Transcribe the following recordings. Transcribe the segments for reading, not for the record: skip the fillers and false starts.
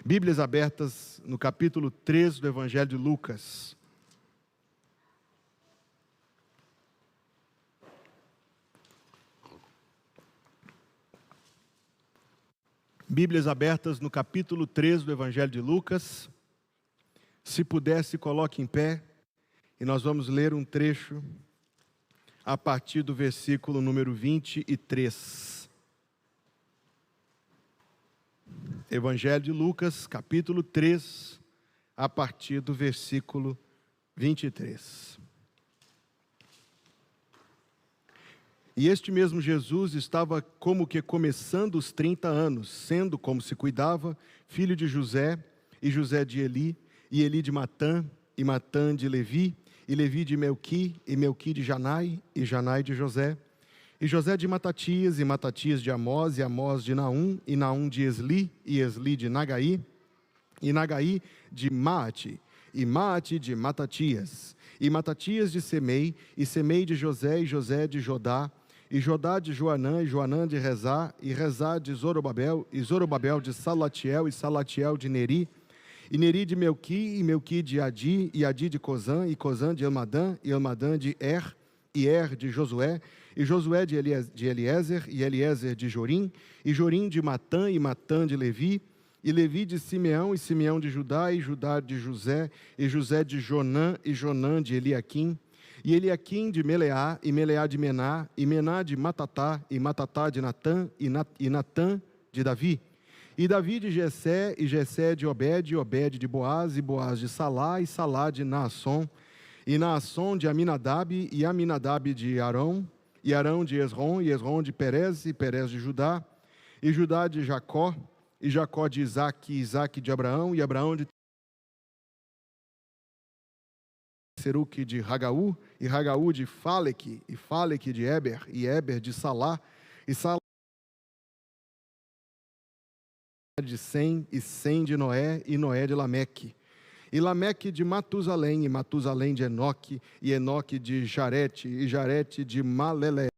Bíblias abertas no capítulo 3 do Evangelho de Lucas. Bíblias abertas no capítulo 3 do Evangelho de Lucas. Se puder, se coloque em pé e nós vamos ler um trecho a partir do versículo número 23. Evangelho de Lucas, capítulo 3, a partir do versículo 23. E este mesmo Jesus estava como que começando os 30 anos, sendo como se cuidava, filho de José, e José de Eli, e Eli de Matã, e Matã de Levi, e Levi de Melqui, e Melqui de Janai, e Janai de José, e José de Matatias, e Matatias de Amós, e Amós de Naum, e Naum de Esli, e Esli de Nagai, e Nagai de Maate, e Maate de Matatias, e Matatias de Semei, e Semei de José, e José de Jodá, e Jodá de Joanã, e Joanã de Rezá, e Rezá de Zorobabel, e Zorobabel de Salatiel, e Salatiel de Neri, e Neri de Melqui, e Melqui de Adi, e Adi de Cozã, e Cozã de Elmadã, e Elmadã de e de Josué, e Josué de Eliezer, e Eliezer de Jorim, e Jorim de Matã, e Matã de Levi, e Levi de Simeão, e Simeão de Judá, e Judá de José, e José de Jonã, e Jonã de Eliaquim, e Eliaquim de Meleá, e Meleá de Mená, e Mená de Matatá, e Matatá de Natã, e Natã de Davi, e Davi de Jessé, e Jessé de Obed, e Obed de Boaz, e Boaz de Salá, e Salá de Naasson, e Naasson de Aminadab, e Aminadab de Arão, e Arão de Esrom, e Esrom de Perez, e Perez de Judá, e Judá de Jacó, e Jacó de Isaque, e Isaque de Abraão, e Abraão de Seruque de Ragaú, e Ragaú de Faleque, e Faleque de Eber, e Eber de Salá, e Salá de Sem, e Sem de Noé, e Noé de Lameque, e Lameque de Matusalém, e Matusalém de Enoque, e Enoque de Jarete, e Jarete de Malelé.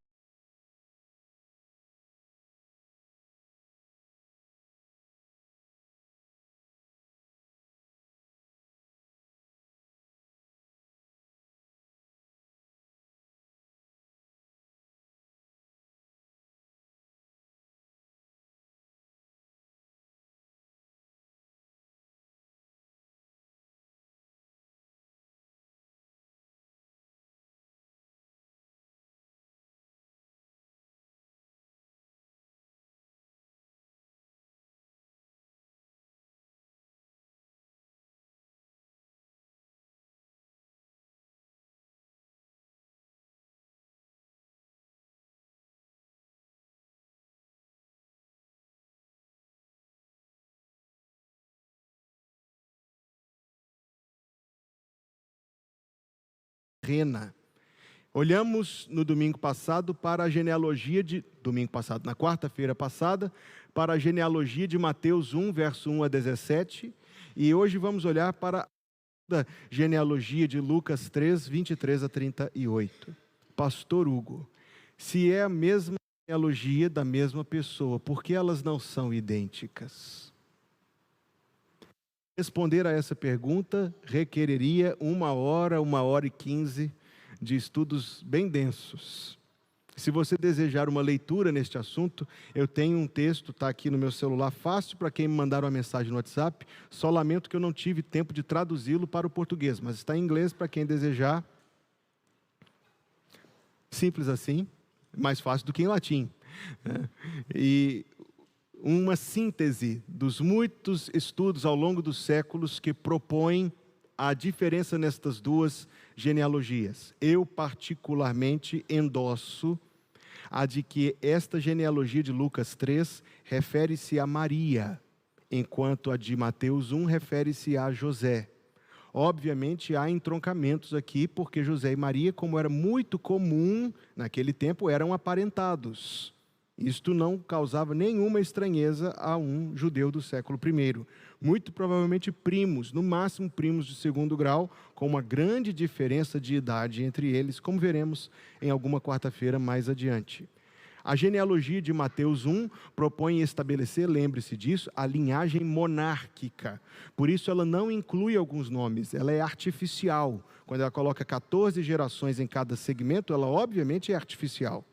Olhamos no domingo passado para a genealogia na quarta-feira passada, para a genealogia de Mateus 1, verso 1 a 17, e hoje vamos olhar para a genealogia de Lucas 3, 23 a 38. Pastor Hugo, se é a mesma genealogia da mesma pessoa, por que elas não são idênticas? Responder a essa pergunta requereria 1h e 15 de estudos bem densos. Se você desejar uma leitura neste assunto, eu tenho um texto, está aqui no meu celular, fácil para quem me mandar uma mensagem no WhatsApp, só lamento que eu não tive tempo de traduzi-lo para o português, mas está em inglês para quem desejar. Simples assim, mais fácil do que em latim. E uma síntese dos muitos estudos ao longo dos séculos que propõem a diferença nestas duas genealogias. Eu particularmente endosso a de que esta genealogia de Lucas 3 refere-se a Maria, enquanto a de Mateus 1 refere-se a José. Obviamente há entroncamentos aqui, porque José e Maria, como era muito comum naquele tempo, eram aparentados. Isto não causava nenhuma estranheza a um judeu do século I. Muito provavelmente primos, no máximo primos de segundo grau, com uma grande diferença de idade entre eles, como veremos em alguma quarta-feira mais adiante. A genealogia de Mateus 1 propõe estabelecer, lembre-se disso, a linhagem monárquica. Por isso ela não inclui alguns nomes, ela é artificial. Quando ela coloca 14 gerações em cada segmento, ela obviamente é artificial.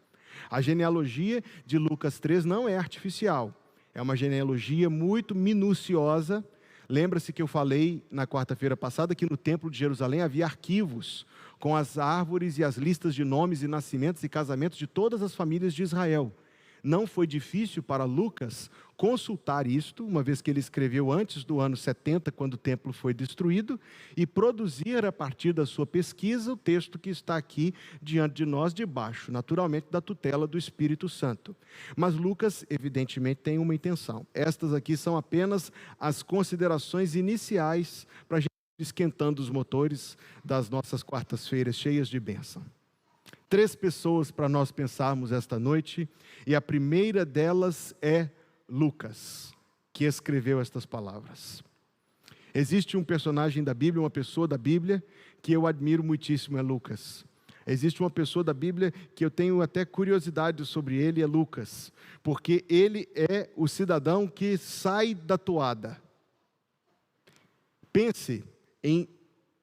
A genealogia de Lucas 3 não é artificial. É uma genealogia muito minuciosa. Lembra-se que eu falei na quarta-feira passada que no Templo de Jerusalém havia arquivos com as árvores e as listas de nomes e nascimentos e casamentos de todas as famílias de Israel. Não foi difícil para Lucas consultar isto, uma vez que ele escreveu antes do ano 70, quando o templo foi destruído, e produzir a partir da sua pesquisa o texto que está aqui diante de nós, debaixo, naturalmente, da tutela do Espírito Santo. Mas Lucas, evidentemente, tem uma intenção. Estas aqui são apenas as considerações iniciais para a gente ir esquentando os motores das nossas quartas-feiras cheias de bênção. 3 pessoas para nós pensarmos esta noite, e a primeira delas é Lucas, que escreveu estas palavras. Existe um personagem da Bíblia, uma pessoa da Bíblia, que eu admiro muitíssimo, é Lucas. Existe uma pessoa da Bíblia que eu tenho até curiosidade sobre ele, é Lucas, porque ele é o cidadão que sai da toada. Pense em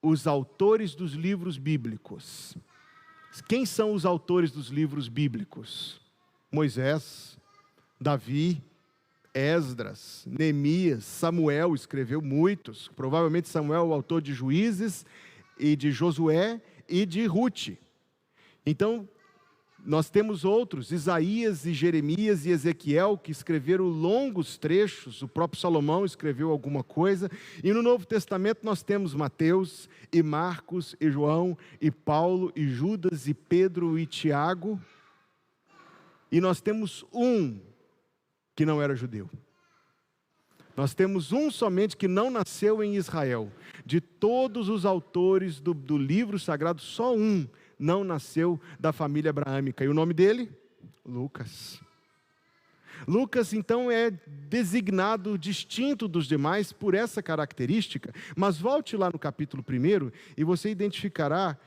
os autores dos livros bíblicos. Quem são os autores dos livros bíblicos? Moisés, Davi, Esdras, Neemias, Samuel escreveu muitos. Provavelmente Samuel é o autor de Juízes e de Josué e de Rute. Então, nós temos outros, Isaías e Jeremias e Ezequiel, que escreveram longos trechos. O próprio Salomão escreveu alguma coisa. E no Novo Testamento nós temos Mateus e Marcos e João e Paulo e Judas e Pedro e Tiago. E nós temos um que não era judeu. Nós temos um somente que não nasceu em Israel. De todos os autores do livro sagrado, só um não nasceu da família abraâmica. E o nome dele? Lucas. Lucas, então, é designado distinto dos demais por essa característica. Mas volte lá no capítulo 1 e você identificará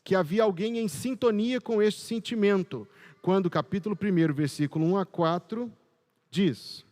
que havia alguém em sintonia com este sentimento. Quando o capítulo 1, versículo 1 a 4, diz: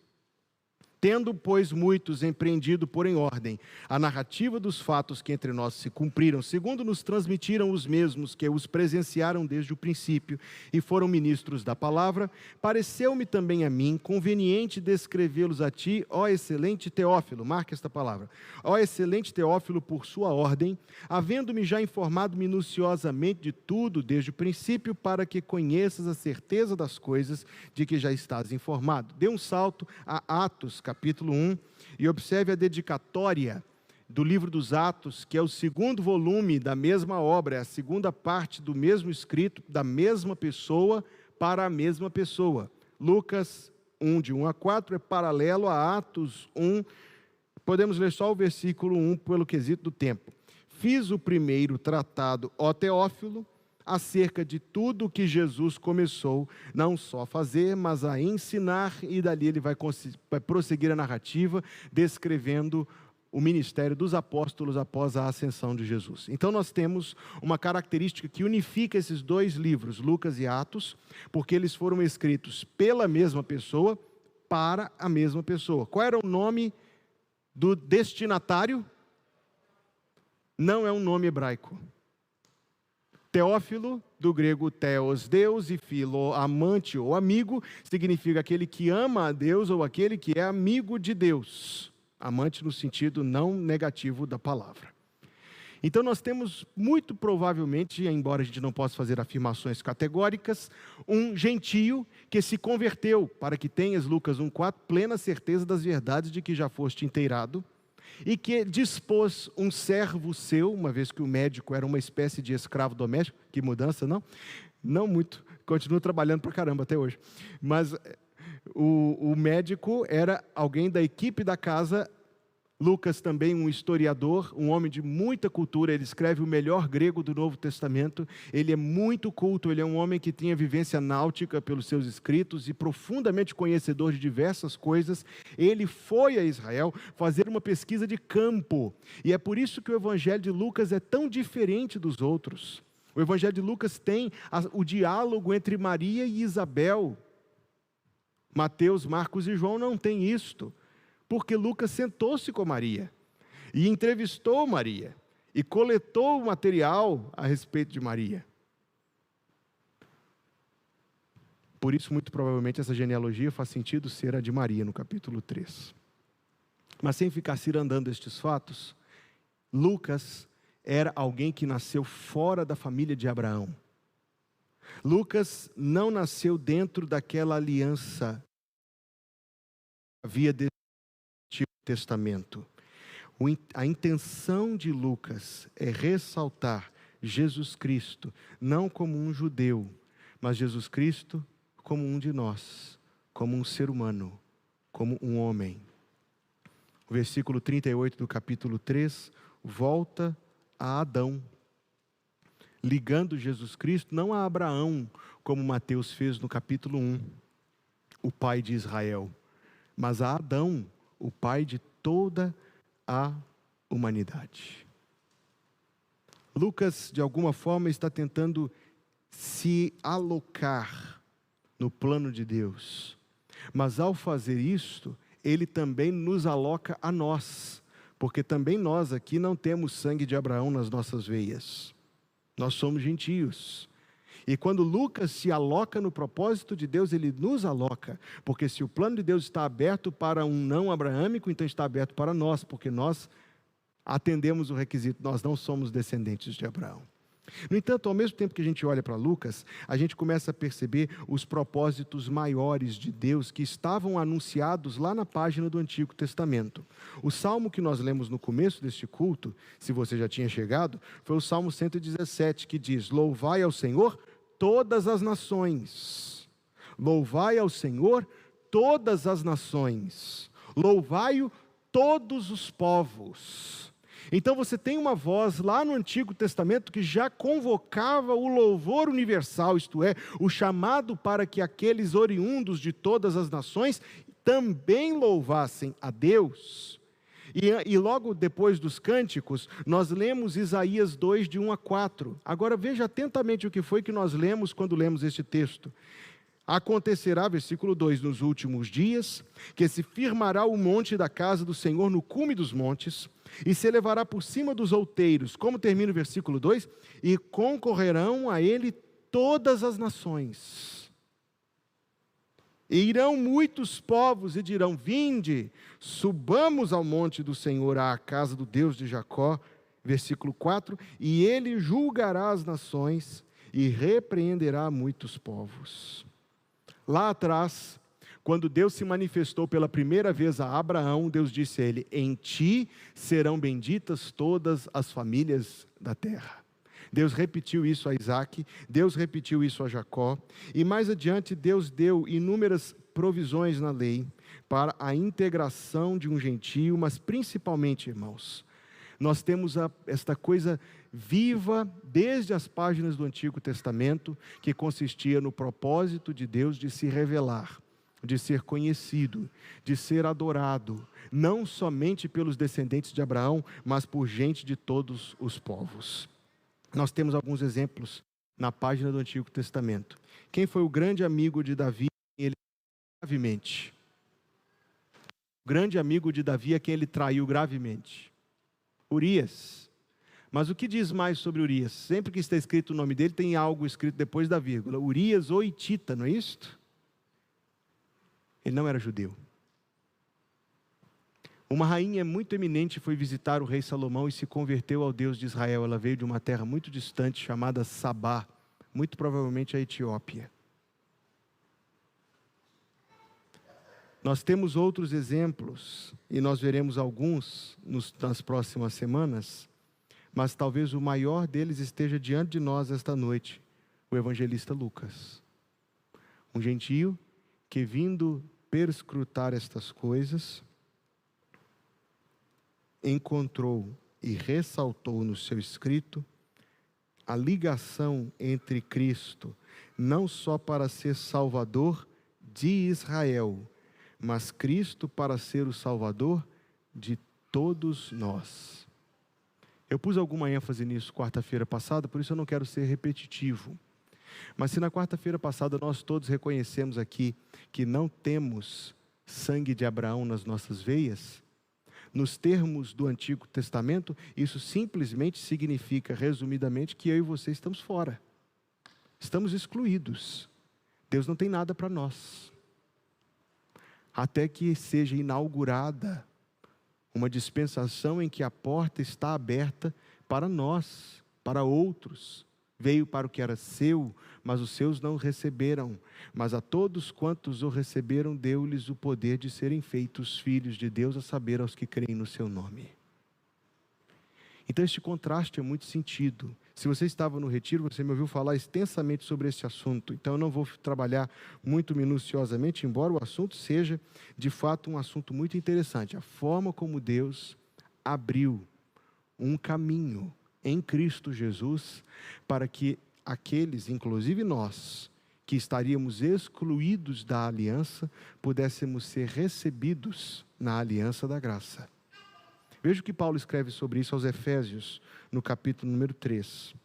Tendo, pois, muitos empreendido por em ordem a narrativa dos fatos que entre nós se cumpriram, segundo nos transmitiram os mesmos que os presenciaram desde o princípio e foram ministros da palavra, pareceu-me também a mim conveniente descrevê-los a ti, ó excelente Teófilo, marque esta palavra, ó excelente Teófilo, por sua ordem, havendo-me já informado minuciosamente de tudo desde o princípio, para que conheças a certeza das coisas de que já estás informado. Dê um salto a Atos, capítulo 1, e observe a dedicatória do livro dos Atos, que é o segundo volume da mesma obra, é a segunda parte do mesmo escrito, da mesma pessoa para a mesma pessoa. Lucas 1, de 1 a 4, é paralelo a Atos 1. Podemos ler só o versículo 1 pelo quesito do tempo. Fiz o primeiro tratado, ó Teófilo, acerca de tudo o que Jesus começou, não só a fazer, mas a ensinar, e dali ele vai prosseguir a narrativa, descrevendo o ministério dos apóstolos após a ascensão de Jesus. Então nós temos uma característica que unifica esses dois livros, Lucas e Atos, porque eles foram escritos pela mesma pessoa, para a mesma pessoa. Qual era o nome do destinatário? Não é um nome hebraico. Teófilo, do grego theos, Deus, e filo, amante ou amigo, significa aquele que ama a Deus ou aquele que é amigo de Deus. Amante no sentido não negativo da palavra. Então nós temos muito provavelmente, embora a gente não possa fazer afirmações categóricas, um gentio que se converteu, para que tenhas, Lucas 1,4, plena certeza das verdades de que já foste inteirado, e que dispôs um servo seu, uma vez que o médico era uma espécie de escravo doméstico. Que mudança, não? Não muito, continua trabalhando pra caramba até hoje. Mas o médico era alguém da equipe da casa. Lucas também, um historiador, um homem de muita cultura, ele escreve o melhor grego do Novo Testamento, ele é muito culto, ele é um homem que tinha vivência náutica pelos seus escritos e profundamente conhecedor de diversas coisas. Ele foi a Israel fazer uma pesquisa de campo, e é por isso que o Evangelho de Lucas é tão diferente dos outros. O Evangelho de Lucas tem o diálogo entre Maria e Isabel. Mateus, Marcos e João não tem isto, porque Lucas sentou-se com Maria e entrevistou Maria e coletou o material a respeito de Maria. Por isso, muito provavelmente, essa genealogia faz sentido ser a de Maria, no capítulo 3. Mas sem ficar cirandando estes fatos, Lucas era alguém que nasceu fora da família de Abraão. Lucas não nasceu dentro daquela aliança que havia desde o Antigo Testamento. A intenção de Lucas é ressaltar Jesus Cristo, não como um judeu, mas Jesus Cristo como um de nós, como um ser humano, como um homem. O versículo 38 do capítulo 3 volta a Adão, ligando Jesus Cristo não a Abraão, como Mateus fez no capítulo 1, o pai de Israel, mas a Adão, o pai de toda a humanidade. Lucas, de alguma forma, está tentando se alocar no plano de Deus, mas ao fazer isto, ele também nos aloca a nós, porque também nós aqui não temos sangue de Abraão nas nossas veias, nós somos gentios. E quando Lucas se aloca no propósito de Deus, ele nos aloca, porque se o plano de Deus está aberto para um não abraâmico, então está aberto para nós, porque nós atendemos o requisito, nós não somos descendentes de Abraão. No entanto, ao mesmo tempo que a gente olha para Lucas, a gente começa a perceber os propósitos maiores de Deus que estavam anunciados lá na página do Antigo Testamento. O salmo que nós lemos no começo deste culto, se você já tinha chegado, foi o Salmo 117, que diz: louvai ao Senhor todas as nações, louvai ao Senhor todas as nações, louvai-o todos os povos. Então você tem uma voz lá no Antigo Testamento que já convocava o louvor universal, isto é, o chamado para que aqueles oriundos de todas as nações também louvassem a Deus. E logo depois dos cânticos, nós lemos Isaías 2, de 1 a 4. Agora veja atentamente o que foi que nós lemos quando lemos este texto. Acontecerá, versículo 2, nos últimos dias, que se firmará o monte da casa do Senhor no cume dos montes, e se elevará por cima dos outeiros. Como termina o versículo 2? E concorrerão a ele todas as nações. E irão muitos povos e dirão: vinde, subamos ao monte do Senhor, à casa do Deus de Jacó. Versículo 4, e ele julgará as nações e repreenderá muitos povos. Lá atrás, quando Deus se manifestou pela primeira vez a Abraão, Deus disse a ele: em ti serão benditas todas as famílias da terra. Deus repetiu isso a Isaac, Deus repetiu isso a Jacó, e mais adiante Deus deu inúmeras provisões na lei para a integração de um gentio, mas principalmente, irmãos, nós temos esta coisa viva desde as páginas do Antigo Testamento, que consistia no propósito de Deus de se revelar, de ser conhecido, de ser adorado, não somente pelos descendentes de Abraão, mas por gente de todos os povos. Nós temos alguns exemplos na página do Antigo Testamento. Quem foi o grande amigo de Davi? Ele gravemente. O grande amigo de Davi é quem ele traiu gravemente. Urias. Mas o que diz mais sobre Urias? Sempre que está escrito o nome dele, tem algo escrito depois da vírgula. Urias o Hitita, não é isto? Ele não era judeu. Uma rainha muito eminente foi visitar o rei Salomão e se converteu ao Deus de Israel. Ela veio de uma terra muito distante chamada Sabá, muito provavelmente a Etiópia. Nós temos outros exemplos, e nós veremos alguns nas próximas semanas, mas talvez o maior deles esteja diante de nós esta noite, o evangelista Lucas. Um gentio que, vindo perscrutar estas coisas, encontrou e ressaltou no seu escrito a ligação entre Cristo, não só para ser Salvador de Israel, mas Cristo para ser o Salvador de todos nós. Eu pus alguma ênfase nisso quarta-feira passada, por isso eu não quero ser repetitivo. Mas se na quarta-feira passada nós todos reconhecemos aqui que não temos sangue de Abraão nas nossas veias, nos termos do Antigo Testamento, isso simplesmente significa, resumidamente, que eu e você estamos fora. Estamos excluídos. Deus não tem nada para nós. Até que seja inaugurada uma dispensação em que a porta está aberta para nós, para outros. Veio para o que era seu, mas os seus não receberam. Mas a todos quantos o receberam, deu-lhes o poder de serem feitos filhos de Deus, a saber, aos que creem no seu nome. Então este contraste é muito sentido. Se você estava no retiro, você me ouviu falar extensamente sobre esse assunto. Então eu não vou trabalhar muito minuciosamente, embora o assunto seja de fato um assunto muito interessante. A forma como Deus abriu um caminho em Cristo Jesus para que aqueles, inclusive nós, que estaríamos excluídos da aliança, pudéssemos ser recebidos na aliança da graça. Veja o que Paulo escreve sobre isso aos Efésios, no capítulo número 3.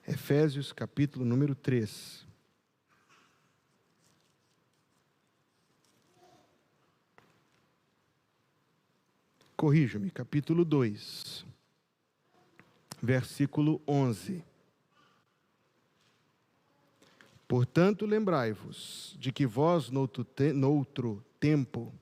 Efésios, capítulo número 3. Corrija-me, capítulo 2, versículo 11. Portanto, lembrai-vos de que vós, noutro tempo,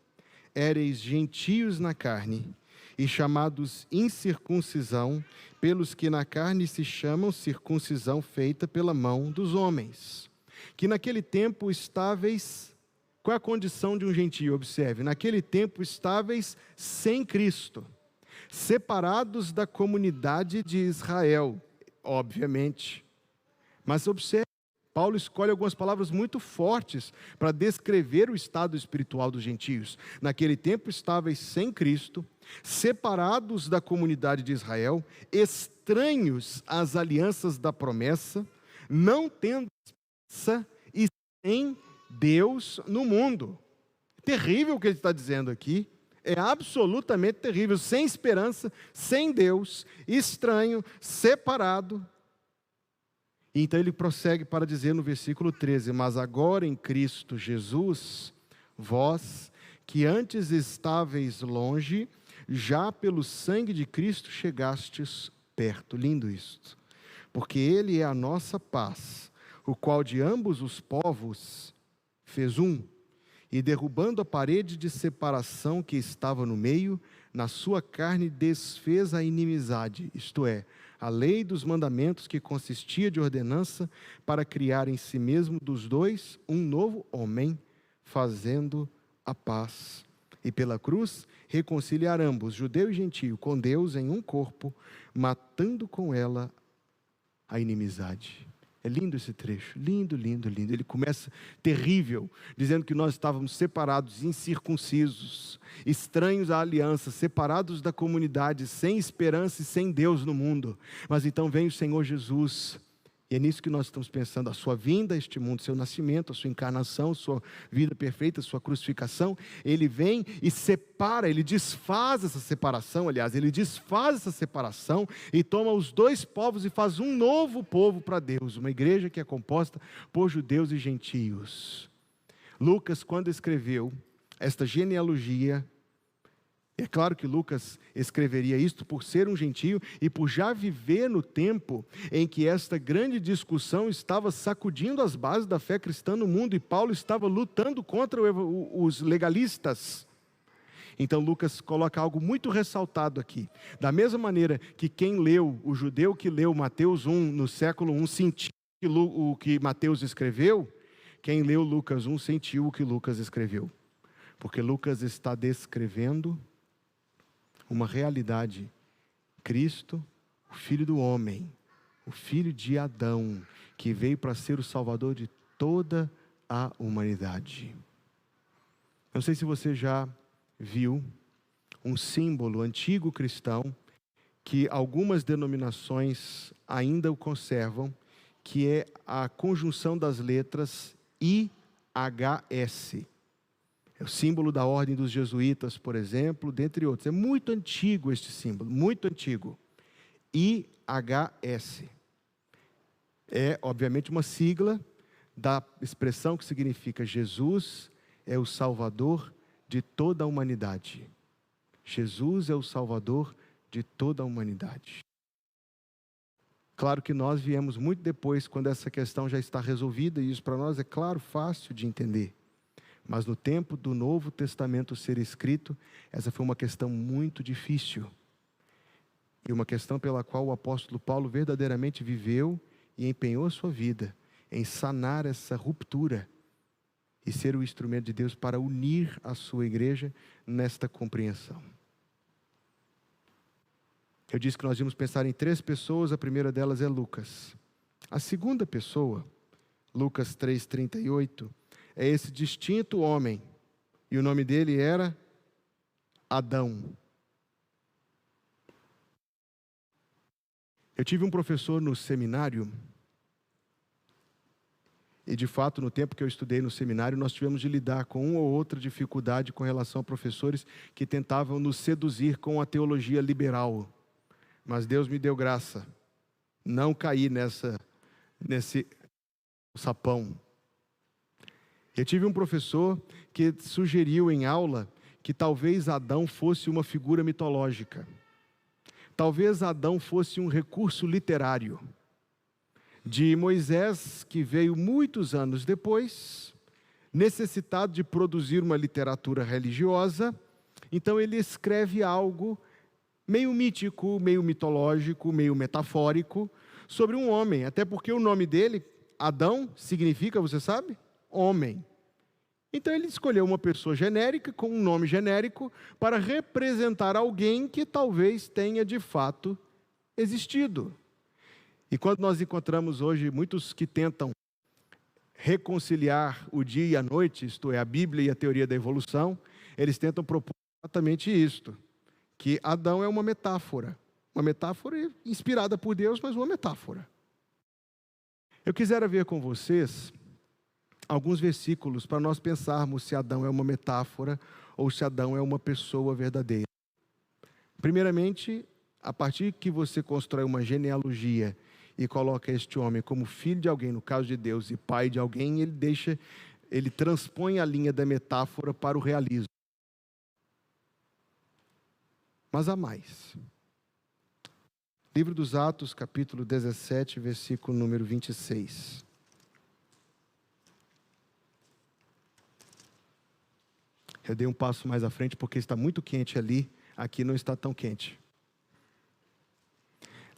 éreis gentios na carne, e chamados incircuncisão, pelos que na carne se chamam circuncisão feita pela mão dos homens. Que naquele tempo estáveis... Qual é a condição de um gentio? Observe, naquele tempo estáveis sem Cristo, separados da comunidade de Israel, obviamente. Mas observe, Paulo escolhe algumas palavras muito fortes para descrever o estado espiritual dos gentios. Naquele tempo estáveis sem Cristo, separados da comunidade de Israel, estranhos às alianças da promessa, não tendo esperança e sem Deus no mundo. Terrível o que ele está dizendo aqui. É absolutamente terrível. Sem esperança, sem Deus, estranho, separado. E então ele prossegue para dizer no versículo 13: mas agora em Cristo Jesus, vós que antes estáveis longe, já pelo sangue de Cristo chegastes perto. Lindo isto. Porque Ele é a nossa paz, o qual de ambos os povos fez um, e derrubando a parede de separação que estava no meio, na sua carne desfez a inimizade, isto é, a lei dos mandamentos que consistia de ordenança, para criar em si mesmo dos dois um novo homem, fazendo a paz. E pela cruz reconciliar ambos, judeu e gentio, com Deus em um corpo, matando com ela a inimizade. É lindo esse trecho, lindo, lindo, lindo. Ele começa terrível, dizendo que nós estávamos separados, incircuncisos, estranhos à aliança, separados da comunidade, sem esperança e sem Deus no mundo. Mas então vem o Senhor Jesus, e é nisso que nós estamos pensando, a sua vinda a este mundo, seu nascimento, a sua encarnação, sua vida perfeita, sua crucificação. Ele vem e separa, ele desfaz essa separação, ele desfaz essa separação e toma os dois povos e faz um novo povo para Deus, uma igreja que é composta por judeus e gentios. Lucas, quando escreveu esta genealogia, é claro que Lucas escreveria isto por ser um gentio e por já viver no tempo em que esta grande discussão estava sacudindo as bases da fé cristã no mundo, e Paulo estava lutando contra os legalistas. Então Lucas coloca algo muito ressaltado aqui. Da mesma maneira que quem leu, o judeu que leu Mateus 1 no século I sentiu o que Mateus escreveu, quem leu Lucas 1 sentiu o que Lucas escreveu. Porque Lucas está descrevendo uma realidade. Cristo, o Filho do homem, o Filho de Adão, que veio para ser o Salvador de toda a humanidade. Não sei se você já viu um símbolo antigo cristão, que algumas denominações ainda o conservam, que é a conjunção das letras IHS. É o símbolo da ordem dos jesuítas, por exemplo, dentre outros. É muito antigo este símbolo, muito antigo. IHS. É, obviamente, uma sigla da expressão que significa Jesus é o Salvador de toda a humanidade. Jesus é o Salvador de toda a humanidade. Claro que nós viemos muito depois, quando essa questão já está resolvida, e isso para nós é claro, fácil de entender. Mas no tempo do Novo Testamento ser escrito, essa foi uma questão muito difícil. E uma questão pela qual o apóstolo Paulo verdadeiramente viveu e empenhou sua vida em sanar essa ruptura e ser o instrumento de Deus para unir a sua igreja nesta compreensão. Eu disse que nós íamos pensar em 3 pessoas, a primeira delas é Lucas. A segunda pessoa, Lucas 3,38, é esse distinto homem, e o nome dele era Adão. Eu tive um professor no seminário, e de fato, no tempo que eu estudei no seminário, nós tivemos de lidar com uma ou outra dificuldade com relação a professores que tentavam nos seduzir com a teologia liberal. Mas Deus me deu graça, não caí nesse sapão. Eu tive um professor que sugeriu em aula que talvez Adão fosse uma figura mitológica. Talvez Adão fosse um recurso literário de Moisés, que veio muitos anos depois, necessitado de produzir uma literatura religiosa. Então ele escreve algo meio mítico, meio mitológico, meio metafórico, sobre um homem, até porque o nome dele, Adão, significa, você sabe? Homem. Então ele escolheu uma pessoa genérica, com um nome genérico, para representar alguém que talvez tenha de fato existido. E quando nós encontramos hoje muitos que tentam reconciliar o dia e a noite, isto é, a Bíblia e a teoria da evolução, eles tentam propor exatamente isto, que Adão é uma metáfora inspirada por Deus, mas uma metáfora. Eu quisera ver com vocês alguns versículos para nós pensarmos se Adão é uma metáfora ou se Adão é uma pessoa verdadeira. Primeiramente, a partir que você constrói uma genealogia e coloca este homem como filho de alguém, no caso de Deus, e pai de alguém, ele transpõe a linha da metáfora para o realismo. Mas há mais. Livro dos Atos, capítulo 17, versículo número 26. Eu dei um passo mais à frente porque está muito quente ali, aqui não está tão quente.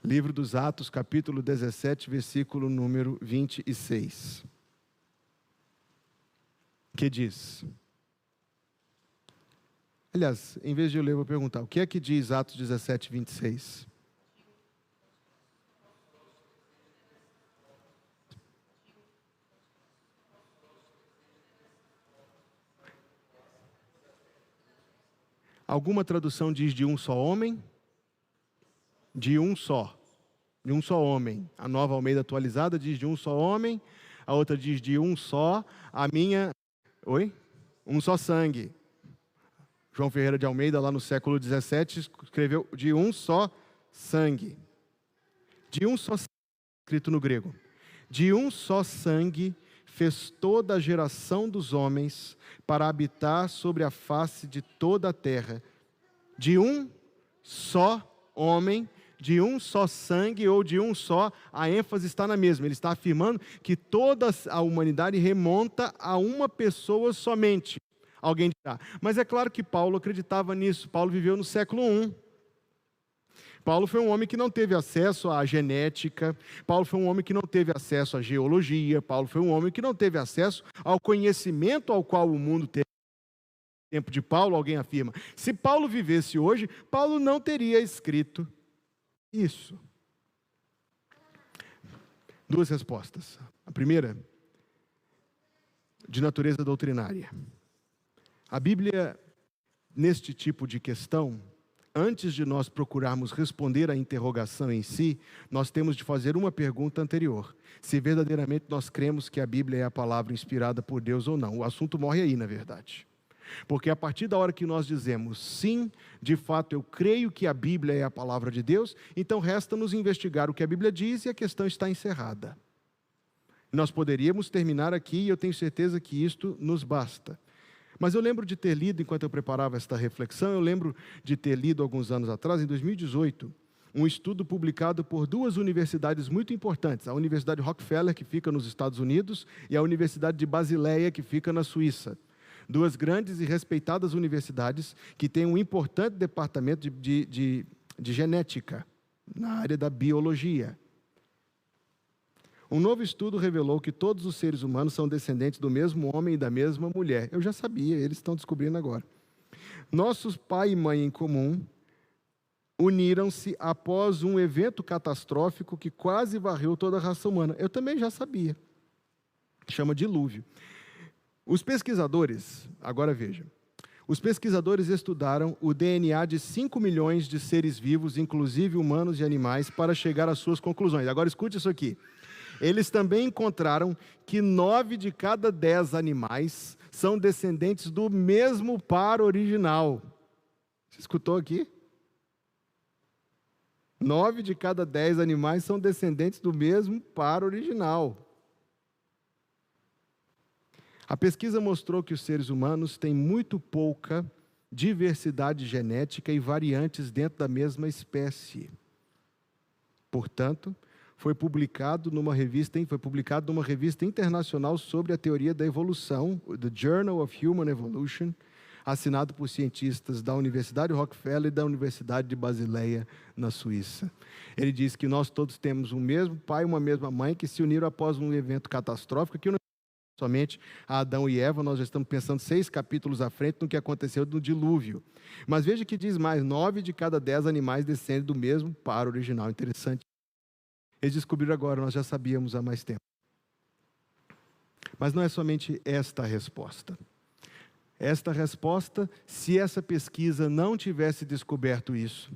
Livro dos Atos, capítulo 17, versículo número 26. Que diz? Aliás, em vez de eu ler, eu vou perguntar, o que é que diz Atos 17, 26? Alguma tradução diz de um só homem? De um só homem. A Nova Almeida Atualizada diz de um só homem, a outra diz de um só, um só sangue. João Ferreira de Almeida, lá no século 17, escreveu de um só sangue. De um só sangue, escrito no grego. De um só sangue fez toda a geração dos homens para habitar sobre a face de toda a terra. De um só homem, de um só sangue ou de um só, a ênfase está na mesma. Ele está afirmando que toda a humanidade remonta a uma pessoa somente. Alguém dirá. Mas é claro que Paulo acreditava nisso. Paulo viveu no século I. Paulo foi um homem que não teve acesso à genética. Paulo foi um homem que não teve acesso à geologia. Paulo foi um homem que não teve acesso ao conhecimento ao qual o mundo teve. No tempo de Paulo, alguém afirma. Se Paulo vivesse hoje, Paulo não teria escrito isso. Duas respostas. A primeira, de natureza doutrinária. A Bíblia, neste tipo de questão, antes de nós procurarmos responder à interrogação em si, nós temos de fazer uma pergunta anterior. Se verdadeiramente nós cremos que a Bíblia é a palavra inspirada por Deus ou não. O assunto morre aí, na verdade. Porque a partir da hora que nós dizemos sim, de fato eu creio que a Bíblia é a palavra de Deus, então resta-nos investigar o que a Bíblia diz e a questão está encerrada. Nós poderíamos terminar aqui e eu tenho certeza que isto nos basta. Mas eu lembro de ter lido, enquanto eu preparava esta reflexão, eu lembro de ter lido alguns anos atrás, em 2018, um estudo publicado por duas universidades muito importantes, a Universidade Rockefeller, que fica nos Estados Unidos, e a Universidade de Basileia, que fica na Suíça. Duas grandes e respeitadas universidades que têm um importante departamento de genética, na área da biologia. Um novo estudo revelou que todos os seres humanos são descendentes do mesmo homem e da mesma mulher. Eu já sabia, eles estão descobrindo agora. Nossos pai e mãe em comum uniram-se após um evento catastrófico que quase varreu toda a raça humana. Eu também já sabia. Chama dilúvio. Os pesquisadores, agora veja, os pesquisadores estudaram o DNA de 5 milhões de seres vivos, inclusive humanos e animais, para chegar às suas conclusões. Agora escute isso aqui. Eles também encontraram que 9 de cada 10 animais são descendentes do mesmo par original. Você escutou aqui? 9 de cada 10 animais são descendentes do mesmo par original. A pesquisa mostrou que os seres humanos têm muito pouca diversidade genética e variantes dentro da mesma espécie. Portanto, foi publicado numa revista internacional sobre a teoria da evolução, The Journal of Human Evolution, assinado por cientistas da Universidade Rockefeller e da Universidade de Basileia, na Suíça. Ele diz que nós todos temos um mesmo pai e uma mesma mãe que se uniram após um evento catastrófico que não somente a Adão e Eva, nós já estamos pensando 6 capítulos à frente no que aconteceu no dilúvio. Mas veja que diz mais, 9 de cada 10 animais descendem do mesmo par original. Interessante. Eles descobriram agora, nós já sabíamos há mais tempo. Mas não é somente esta a resposta. Esta resposta, se essa pesquisa não tivesse descoberto isso,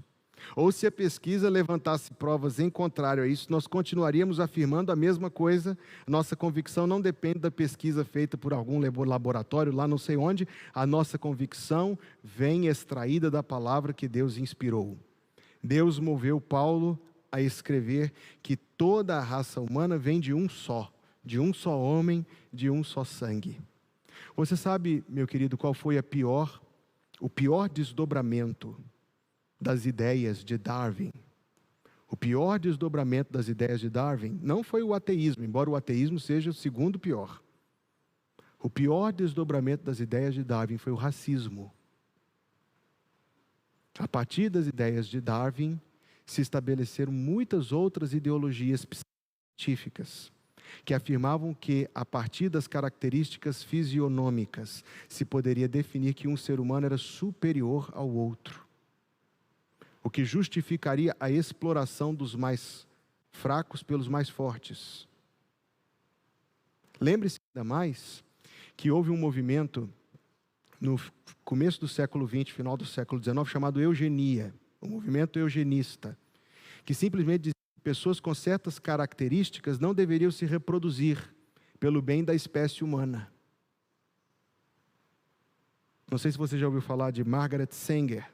ou se a pesquisa levantasse provas em contrário a isso, nós continuaríamos afirmando a mesma coisa. Nossa convicção não depende da pesquisa feita por algum laboratório, lá não sei onde. A nossa convicção vem extraída da palavra que Deus inspirou. Deus moveu Paulo a escrever que toda a raça humana vem de um só homem, de um só sangue. Você sabe, meu querido, qual foi o pior desdobramento das ideias de Darwin? O pior desdobramento das ideias de Darwin não foi o ateísmo, embora o ateísmo seja o segundo pior. O pior desdobramento das ideias de Darwin foi o racismo. A partir das ideias de Darwin, se estabeleceram muitas outras ideologias científicas que afirmavam que, a partir das características fisionômicas, se poderia definir que um ser humano era superior ao outro, o que justificaria a exploração dos mais fracos pelos mais fortes. Lembre-se ainda mais que houve um movimento no começo do século XX, final do século XIX, chamado eugenia, o movimento eugenista, que simplesmente dizia que pessoas com certas características não deveriam se reproduzir pelo bem da espécie humana. Não sei se você já ouviu falar de Margaret Sanger.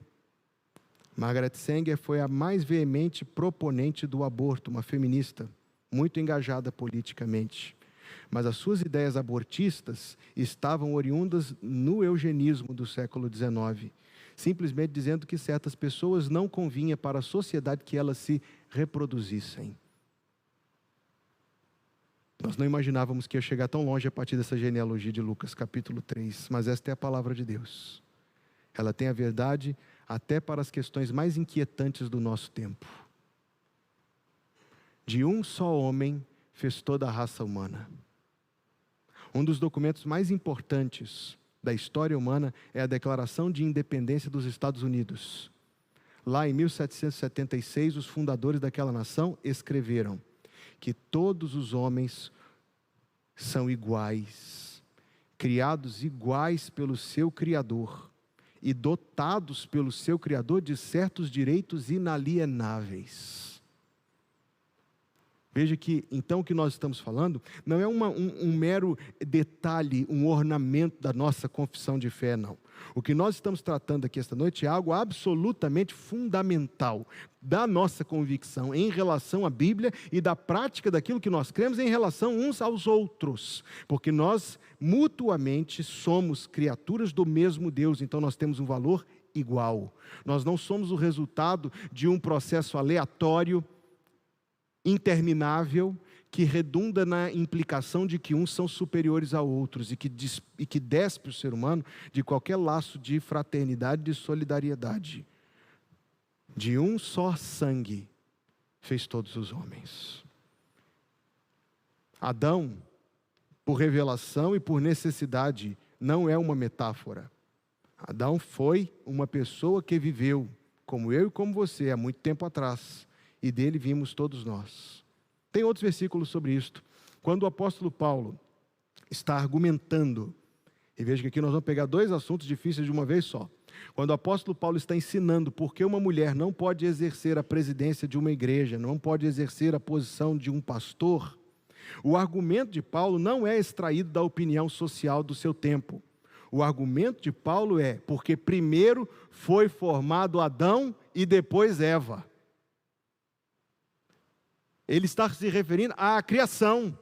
Margaret Sanger foi a mais veemente proponente do aborto, uma feminista, muito engajada politicamente. Mas as suas ideias abortistas estavam oriundas no eugenismo do século XIX, simplesmente dizendo que certas pessoas não convinha para a sociedade que elas se reproduzissem. Nós não imaginávamos que ia chegar tão longe a partir dessa genealogia de Lucas capítulo 3, mas esta é a palavra de Deus. Ela tem a verdade até para as questões mais inquietantes do nosso tempo. De um só homem fez toda a raça humana. Um dos documentos mais importantes da história humana é a Declaração de Independência dos Estados Unidos. Lá em 1776, os fundadores daquela nação escreveram que todos os homens são iguais, criados iguais pelo seu Criador e dotados pelo seu Criador de certos direitos inalienáveis. Veja que, então, o que nós estamos falando não é um mero detalhe, um ornamento da nossa confissão de fé, não. O que nós estamos tratando aqui esta noite é algo absolutamente fundamental da nossa convicção em relação à Bíblia e da prática daquilo que nós cremos em relação uns aos outros. Porque nós, mutuamente, somos criaturas do mesmo Deus, então nós temos um valor igual. Nós não somos o resultado de um processo aleatório, interminável, que redunda na implicação de que uns são superiores a outros e que despe o ser humano de qualquer laço de fraternidade e de solidariedade. De um só sangue fez todos os homens. Adão, por revelação e por necessidade, não é uma metáfora. Adão foi uma pessoa que viveu, como eu e como você, há muito tempo atrás. E dele vimos todos nós. Tem outros versículos sobre isto. Quando o apóstolo Paulo está argumentando, e veja que aqui nós vamos pegar dois assuntos difíceis de uma vez só. Quando o apóstolo Paulo está ensinando por que uma mulher não pode exercer a presidência de uma igreja, não pode exercer a posição de um pastor, o argumento de Paulo não é extraído da opinião social do seu tempo. O argumento de Paulo é porque primeiro foi formado Adão e depois Eva. Ele está se referindo à criação.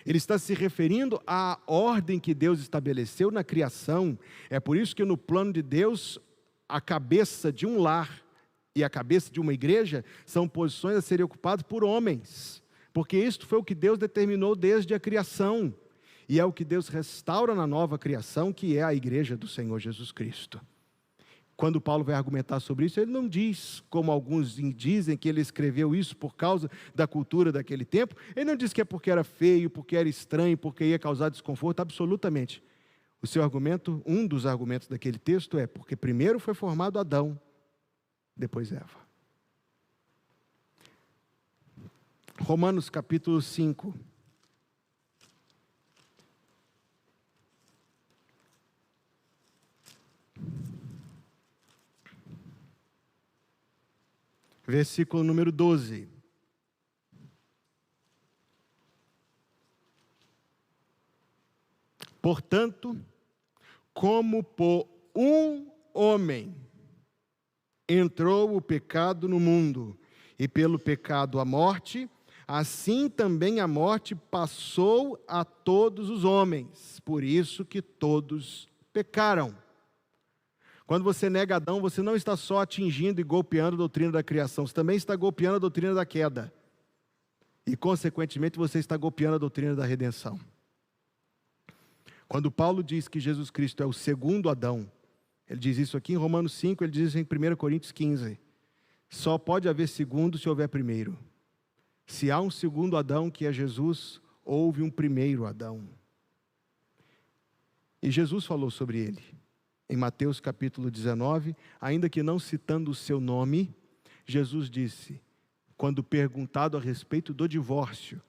Ele está se referindo à ordem que Deus estabeleceu na criação. É por isso que no plano de Deus, a cabeça de um lar e a cabeça de uma igreja são posições a serem ocupadas por homens. Porque isto foi o que Deus determinou desde a criação. E é o que Deus restaura na nova criação, que é a igreja do Senhor Jesus Cristo. Quando Paulo vai argumentar sobre isso, ele não diz, como alguns dizem, que ele escreveu isso por causa da cultura daquele tempo. Ele não diz que é porque era feio, porque era estranho, porque ia causar desconforto, absolutamente. O seu argumento, um dos argumentos daquele texto é porque primeiro foi formado Adão, depois Eva. Romanos capítulo 5. Versículo número 12. Portanto, como por um homem entrou o pecado no mundo, e pelo pecado a morte, assim também a morte passou a todos os homens, por isso que todos pecaram. Quando você nega Adão, você não está só atingindo e golpeando a doutrina da criação, você também está golpeando a doutrina da queda. E, consequentemente, você está golpeando a doutrina da redenção. Quando Paulo diz que Jesus Cristo é o segundo Adão, ele diz isso aqui em Romanos 5, ele diz isso em 1 Coríntios 15. Só pode haver segundo se houver primeiro. Se há um segundo Adão, que é Jesus, houve um primeiro Adão. E Jesus falou sobre ele. Em Mateus capítulo 19, ainda que não citando o seu nome, Jesus disse, quando perguntado a respeito do divórcio,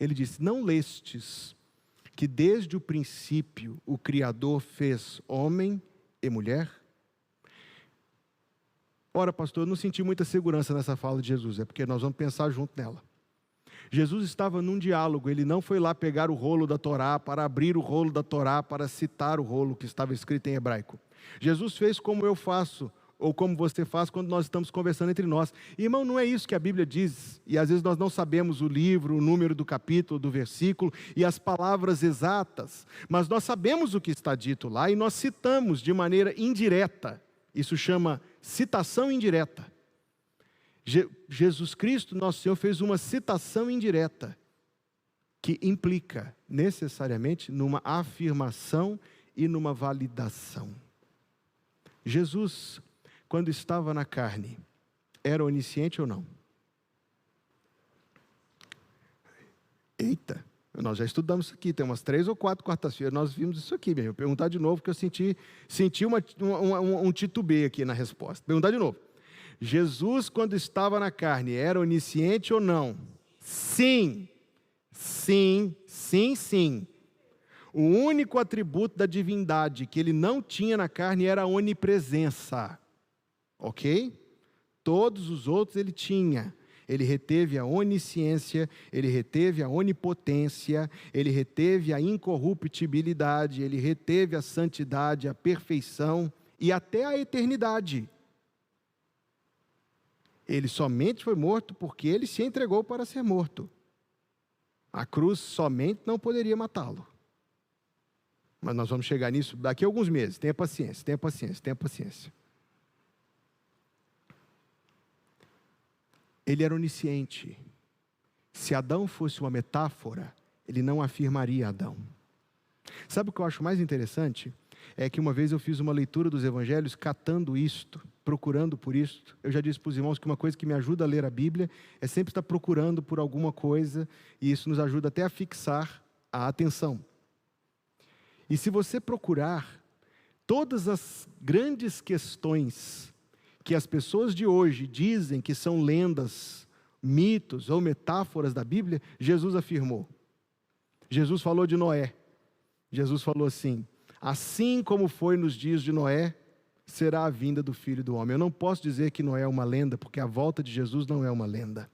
ele disse, não lestes que desde o princípio o Criador fez homem e mulher? Ora, pastor, eu não senti muita segurança nessa fala de Jesus, é porque nós vamos pensar junto nela. Jesus estava num diálogo, ele não foi lá pegar o rolo da Torá, para abrir o rolo da Torá, para citar o rolo que estava escrito em hebraico. Jesus fez como eu faço, ou como você faz quando nós estamos conversando entre nós. Irmão, não é isso que a Bíblia diz, e às vezes nós não sabemos o livro, o número do capítulo, do versículo, e as palavras exatas, mas nós sabemos o que está dito lá, e nós citamos de maneira indireta, isso chama citação indireta. Jesus Cristo, nosso Senhor, fez uma citação indireta, que implica necessariamente numa afirmação e numa validação. Jesus, quando estava na carne, era onisciente ou não? Eita, nós já estudamos isso aqui, tem umas 3 ou 4 quartas-feiras, nós vimos isso aqui, mesmo. Vou perguntar de novo, porque eu senti um titubeio aqui na resposta. Perguntar de novo. Jesus, quando estava na carne, era onisciente ou não? Sim, sim, sim, sim. O único atributo da divindade que ele não tinha na carne era a onipresença. Ok? Todos os outros ele tinha. Ele reteve a onisciência, ele reteve a onipotência, ele reteve a incorruptibilidade, ele reteve a santidade, a perfeição e até a eternidade. Ele somente foi morto porque ele se entregou para ser morto. A cruz somente não poderia matá-lo. Mas nós vamos chegar nisso daqui a alguns meses. Tenha paciência, tenha paciência, tenha paciência. Ele era onisciente. Se Adão fosse uma metáfora, ele não afirmaria Adão. Sabe o que eu acho mais interessante? É que uma vez eu fiz uma leitura dos evangelhos catando isto, procurando por isto. Eu já disse para os irmãos que uma coisa que me ajuda a ler a Bíblia é sempre estar procurando por alguma coisa, e isso nos ajuda até a fixar a atenção. E se você procurar, todas as grandes questões que as pessoas de hoje dizem que são lendas, mitos ou metáforas da Bíblia, Jesus afirmou. Jesus falou de Noé. Jesus falou assim: assim como foi nos dias de Noé, será a vinda do Filho do Homem. Eu não posso dizer que Noé é uma lenda, porque a volta de Jesus não é uma lenda.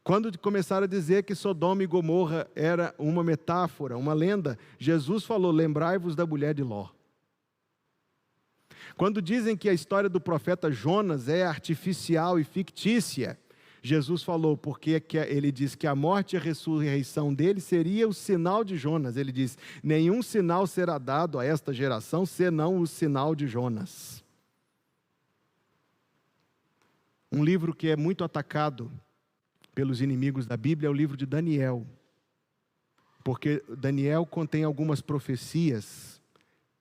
Quando começaram a dizer que Sodoma e Gomorra era uma metáfora, uma lenda, Jesus falou: lembrai-vos da mulher de Ló. Quando dizem que a história do profeta Jonas é artificial e fictícia, Jesus falou, porque ele diz que a morte e a ressurreição dele seria o sinal de Jonas. Ele diz: nenhum sinal será dado a esta geração, senão o sinal de Jonas. Um livro que é muito atacado pelos inimigos da Bíblia é o livro de Daniel. Porque Daniel contém algumas profecias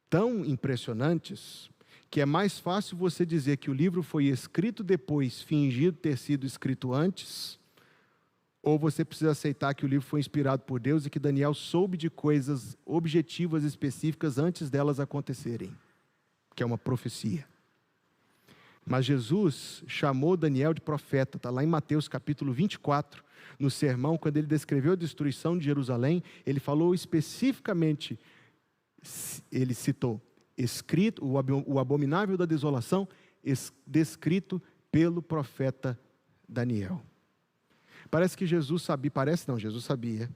tão impressionantes que é mais fácil você dizer que o livro foi escrito depois, fingido ter sido escrito antes, ou você precisa aceitar que o livro foi inspirado por Deus e que Daniel soube de coisas objetivas específicas antes delas acontecerem, que é uma profecia. Mas Jesus chamou Daniel de profeta, está lá em Mateus capítulo 24, no sermão, quando ele descreveu a destruição de Jerusalém, ele falou especificamente, ele citou, escrito, o abominável da desolação, descrito pelo profeta Daniel. Parece que Jesus sabia, Jesus sabia,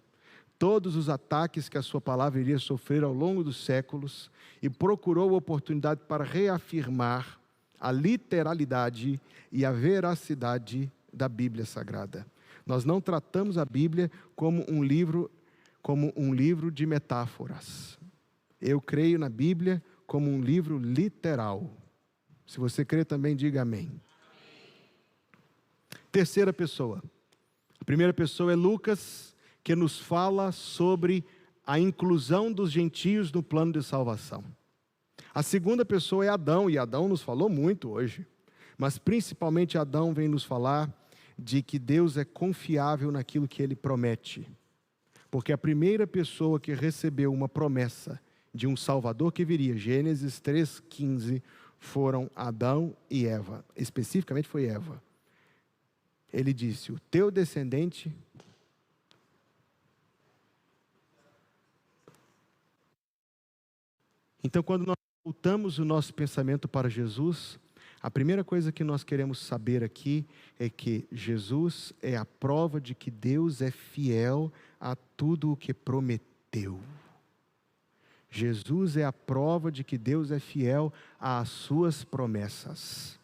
todos os ataques que a sua palavra iria sofrer ao longo dos séculos, e procurou a oportunidade para reafirmar a literalidade e a veracidade da Bíblia Sagrada. Nós não tratamos a Bíblia como um livro de metáforas. Eu creio na Bíblia como um livro literal. Se você crê também, diga amém. Terceira pessoa. A primeira pessoa é Lucas, que nos fala sobre a inclusão dos gentios no plano de salvação. A segunda pessoa é Adão, e Adão nos falou muito hoje, mas principalmente Adão vem nos falar de que Deus é confiável naquilo que Ele promete. Porque a primeira pessoa que recebeu uma promessa de um Salvador que viria, Gênesis 3,15, foram Adão e Eva. Especificamente foi Eva. Ele disse: o teu descendente... Então, quando nós voltamos o nosso pensamento para Jesus, a primeira coisa que nós queremos saber aqui é que Jesus é a prova de que Deus é fiel a tudo o que prometeu. Jesus é a prova de que Deus é fiel às suas promessas.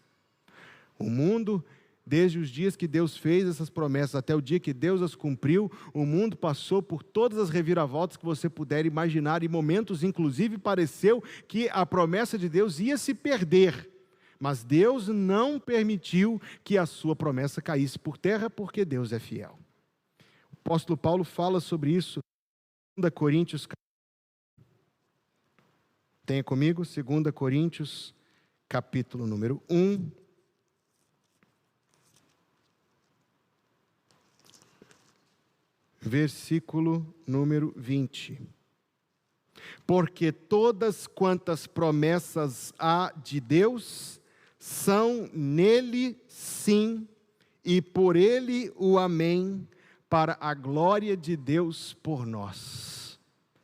O mundo, desde os dias que Deus fez essas promessas até o dia que Deus as cumpriu, o mundo passou por todas as reviravoltas que você puder imaginar, e momentos inclusive pareceu que a promessa de Deus ia se perder. Mas Deus não permitiu que a sua promessa caísse por terra, porque Deus é fiel. O apóstolo Paulo fala sobre isso em 2 Coríntios. Tenha comigo, 2 Coríntios, capítulo número 1. Versículo número 20. Porque todas quantas promessas há de Deus, são nele sim, e por ele o amém, para a glória de Deus por nós.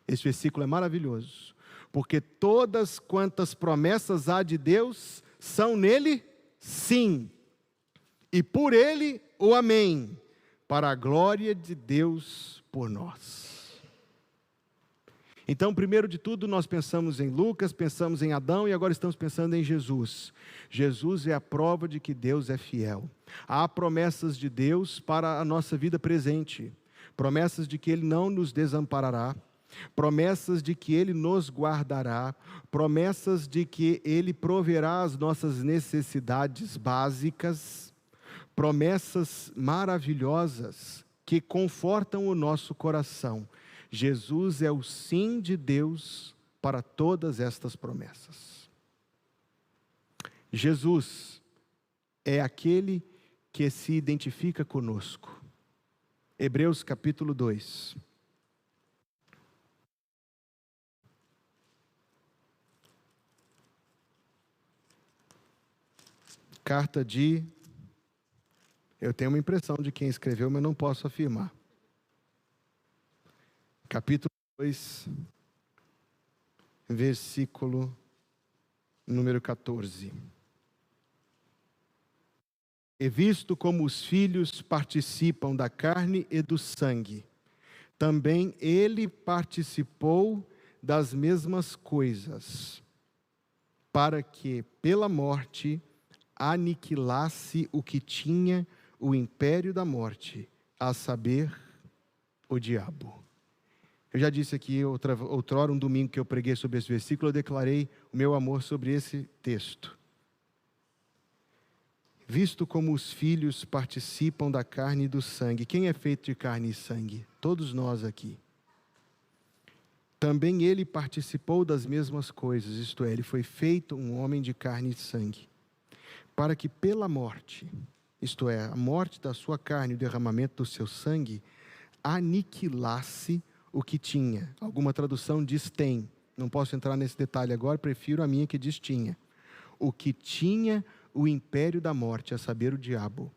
Esse versículo é maravilhoso. Porque todas quantas promessas há de Deus, são nele sim, e por ele o amém, para a glória de Deus por nós. Então, primeiro de tudo, nós pensamos em Lucas, pensamos em Adão e agora estamos pensando em Jesus. Jesus é a prova de que Deus é fiel. Há promessas de Deus para a nossa vida presente, promessas de que Ele não nos desamparará, promessas de que Ele nos guardará, promessas de que Ele proverá as nossas necessidades básicas, promessas maravilhosas que confortam o nosso coração. Jesus é o sim de Deus para todas estas promessas. Jesus é aquele que se identifica conosco. Hebreus capítulo 2. Carta de... Eu tenho uma impressão de quem escreveu, mas não posso afirmar. Capítulo 2, versículo número 14. E visto como os filhos participam da carne e do sangue, também ele participou das mesmas coisas, para que pela morte aniquilasse o que tinha o império da morte, a saber, o diabo. Eu já disse aqui outrora, um domingo que eu preguei sobre esse versículo, eu declarei o meu amor sobre esse texto. Visto como os filhos participam da carne e do sangue. Quem é feito de carne e sangue? Todos nós aqui. Também ele participou das mesmas coisas, isto é, ele foi feito um homem de carne e sangue, para que pela morte, isto é, a morte da sua carne e o derramamento do seu sangue, aniquilasse o que tinha. Alguma tradução diz tem. Não posso entrar nesse detalhe agora, prefiro a minha que diz tinha. O que tinha o império da morte, a saber, o diabo.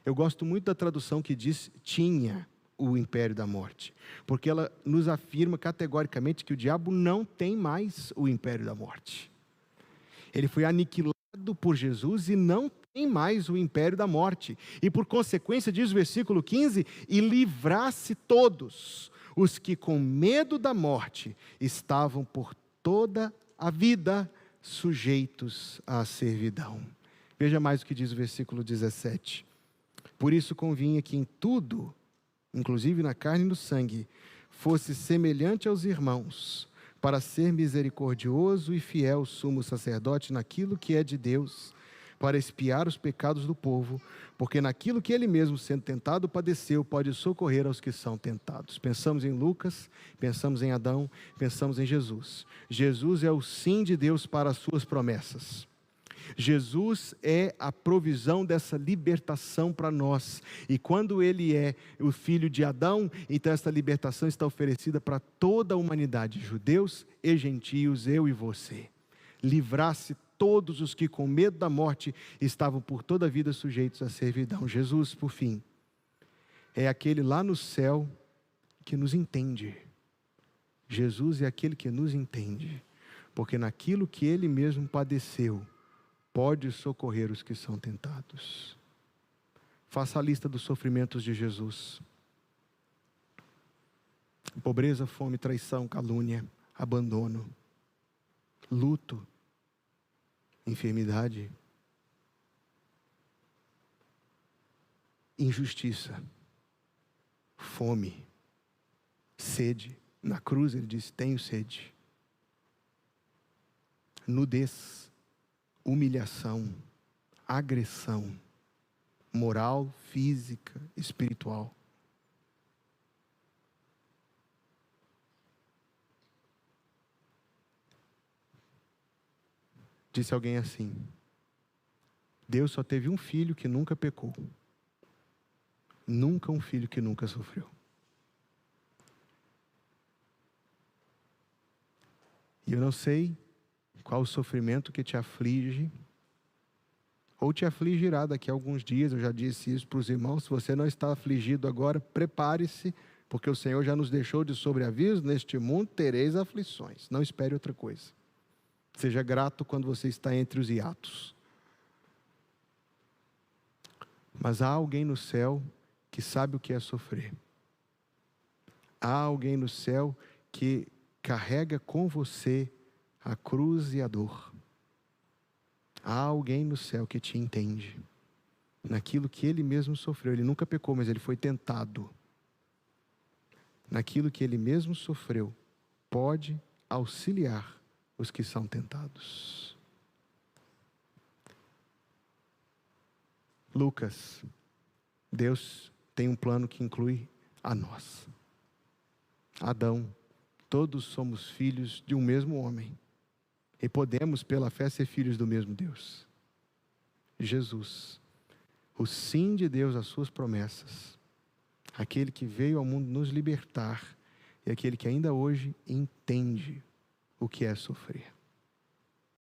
Eu gosto muito da tradução que diz tinha o império da morte, porque ela nos afirma categoricamente que o diabo não tem mais o império da morte. Ele foi aniquilado por Jesus e não tem mais o império da morte. E por consequência, diz o versículo 15, e livrasse todos os que com medo da morte estavam por toda a vida sujeitos à servidão. Veja mais o que diz o versículo 17. Por isso convinha que em tudo, inclusive na carne e no sangue, fosse semelhante aos irmãos, para ser misericordioso e fiel sumo sacerdote naquilo que é de Deus, para expiar os pecados do povo, porque naquilo que ele mesmo, sendo tentado, padeceu, pode socorrer aos que são tentados. Pensamos em Lucas, pensamos em Adão, pensamos em Jesus. Jesus é o sim de Deus para as suas promessas. Jesus é a provisão dessa libertação para nós. E quando Ele é o filho de Adão, então essa libertação está oferecida para toda a humanidade, judeus e gentios, eu e você. Livrasse todos os que com medo da morte estavam por toda a vida sujeitos à servidão. Jesus, por fim, é aquele lá no céu que nos entende. Jesus é aquele que nos entende, porque naquilo que Ele mesmo padeceu, pode socorrer os que são tentados. Faça a lista dos sofrimentos de Jesus: pobreza, fome, traição, calúnia, abandono, luto, enfermidade, injustiça, fome, sede. Na cruz ele diz: tenho sede. Nudez, humilhação, agressão, moral, física, espiritual. Disse alguém assim: Deus só teve um filho que nunca pecou. Nunca um filho que nunca sofreu. E eu não sei qual o sofrimento que te aflige, ou te afligirá daqui a alguns dias. Eu já disse isso para os irmãos: se você não está afligido agora, prepare-se, porque o Senhor já nos deixou de sobreaviso: neste mundo tereis aflições. Não espere outra coisa. Seja grato quando você está entre os hiatos. Mas há alguém no céu que sabe o que é sofrer. Há alguém no céu que carrega com você a cruz e a dor. Há alguém no céu que te entende naquilo que ele mesmo sofreu. Ele nunca pecou, mas ele foi tentado. Naquilo que ele mesmo sofreu, pode auxiliar os que são tentados. Lucas, Deus tem um plano que inclui a nós. Adão, todos somos filhos de um mesmo homem. E podemos, pela fé, ser filhos do mesmo Deus. Jesus, o sim de Deus às suas promessas, aquele que veio ao mundo nos libertar, e aquele que ainda hoje entende o que é sofrer.